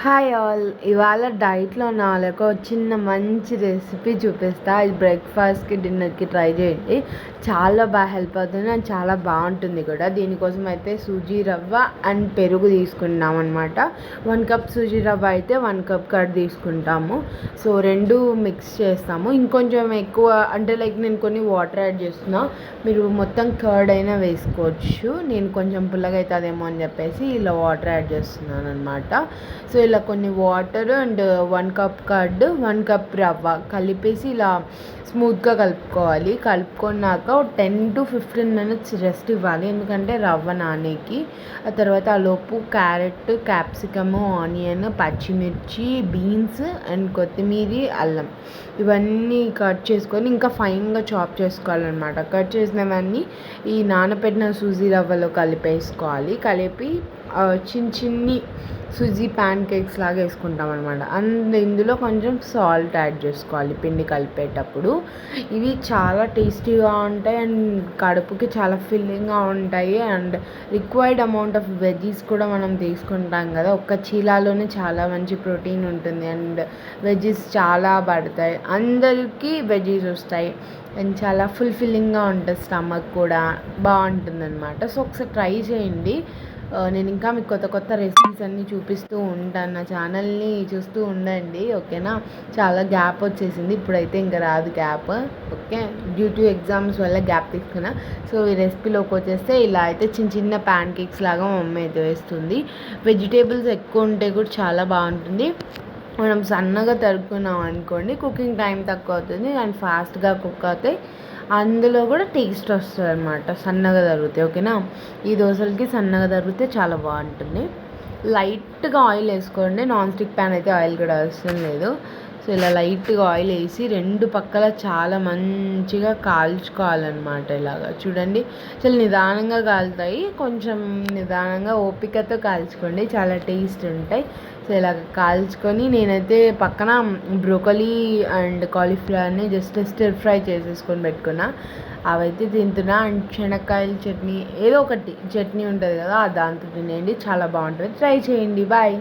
Hi all, ఇవాళ డైట్లో నా వాళ్ళకు చిన్న మంచి రెసిపీ చూపిస్తా. ఇది బ్రేక్ఫాస్ట్కి డిన్నర్కి ట్రై చేయండి. చాలా బాగా హెల్ప్ అవుతుంది అండ్ చాలా బాగుంటుంది కూడా. దీనికోసం అయితే సూజీ రవ్వ అండ్ పెరుగు తీసుకున్నాం అనమాట. 1 కప్ సూజీ రవ్వ అయితే 1 కప్ కర్డ్ తీసుకుంటాము. సో రెండు మిక్స్ చేస్తాము. ఇంకొంచెం ఎక్కువ అంటే నేను కొన్ని వాటర్ యాడ్ చేస్తున్నా. మీరు మొత్తం కర్డ్ అయినా వేసుకోవచ్చు. నేను కొంచెం పుల్లగా అవుతుందేమో అని చెప్పేసి ఇలా వాటర్ యాడ్ చేస్తున్నాను అనమాట. సో ఇలా కొన్ని water and 1 cup curd 1 cup రవ్వ కలిపేసి ఇలా స్మూత్గా కలుపుకోవాలి. కలుపుకున్నాక 10 to 15 minutes రెస్ట్ ఇవ్వాలి, ఎందుకంటే రవ్వ నానేకి. ఆ తర్వాత ఆ లోపు క్యారెట్, క్యాప్సికము, ఆనియన్, పచ్చిమిర్చి, బీన్స్ అండ్ కొత్తిమీర, అల్లం ఇవన్నీ కట్ చేసుకొని ఇంకా ఫైన్గా చాప్ చేసుకోవాలన్నమాట. కట్ చేసినవన్నీ ఈ నానబెట్టిన సూజీ రవ్వలో కలిపేసుకోవాలి. కలిపి చిన్ని సూజీ ప్యాన్ కేక్స్ లాగా వేసుకుంటాం అనమాట. అండ్ ఇందులో కొంచెం సాల్ట్ యాడ్ చేసుకోవాలి పిండి కలిపేటప్పుడు. ఇవి చాలా టేస్టీగా ఉంటాయి అండ్ కడుపుకి చాలా ఫిల్లింగ్గా ఉంటాయి. And required amount of veggies కూడా మనం తీసుకుంటాం కదా. ఒక్క చీలాలోనే చాలా మంచి ప్రోటీన్ ఉంటుంది అండ్ వెజ్జీస్ చాలా పడతాయి. అందరికీ వెజ్జీస్ వస్తాయి అండ్ చాలా ఫుల్ఫిల్లింగ్గా ఉంటుంది. స్టమక్ కూడా బాగుంటుంది అనమాట. సో ఒకసారి ట్రై చేయండి. నేను ఇంకా మీకు కొత్త కొత్త రెసిపీస్ అన్నీ చూపిస్తూ ఉంటాను. నా ఛానల్ని చూస్తూ ఉండండి, ఓకేనా. చాలా గ్యాప్ వచ్చేసింది, ఇప్పుడైతే ఇంకా రాదు gap, okay. Due to exams వల్ల గ్యాప్ తీసుకున్నా. సో ఈ రెసిపీలోకి వచ్చేస్తే ఇలా అయితే చిన్న చిన్న ప్యాన్ కేక్స్ లాగా మమ్మీ అయితే వేస్తుంది. వెజిటేబుల్స్ ఎక్కువ ఉంటే కూడా చాలా బాగుంటుంది. మనం సన్నగా తరుక్కున్నాం అనుకోండి, కుకింగ్ టైం తక్కువ అవుతుంది అండ్ ఫాస్ట్గా కుక్ అవుతాయి. అందులో కూడా టేస్ట్ వస్తుంది అనమాట సన్నగా తరిగితే, ఓకేనా. ఈ దోశలకి సన్నగా తరిగితే చాలా బాగుంటుంది. లైట్గా ఆయిల్ వేసుకోండి. నాన్ స్టిక్ ప్యాన్ అయితే ఆయిల్ కూడా అవసరం లేదు. సో ఇలా లైట్గా ఆయిల్ వేసి రెండు పక్కల చాలా మంచిగా కాల్చుకోవాలన్నమాట. ఇలాగా చూడండి, చాలా నిదానంగా కాలుతాయి. కొంచెం నిదానంగా ఓపికతో కాల్చుకోండి, చాలా టేస్ట్ ఉంటాయి. సో ఇలా కాల్చుకొని నేనైతే పక్కన బ్రోకలీ అండ్ కాలీఫ్లవర్ని జస్ట్ స్టిర్ ఫ్రై చేసేసుకొని పెట్టుకున్నా. అవైతే తింటున్నా. అండ్ శనక్కాయల చట్నీ, ఏదో ఒకటి చట్నీ ఉంటుంది కదా, దాంతో తినేయండి, చాలా బాగుంటుంది. ట్రై చేయండి. బాయ్.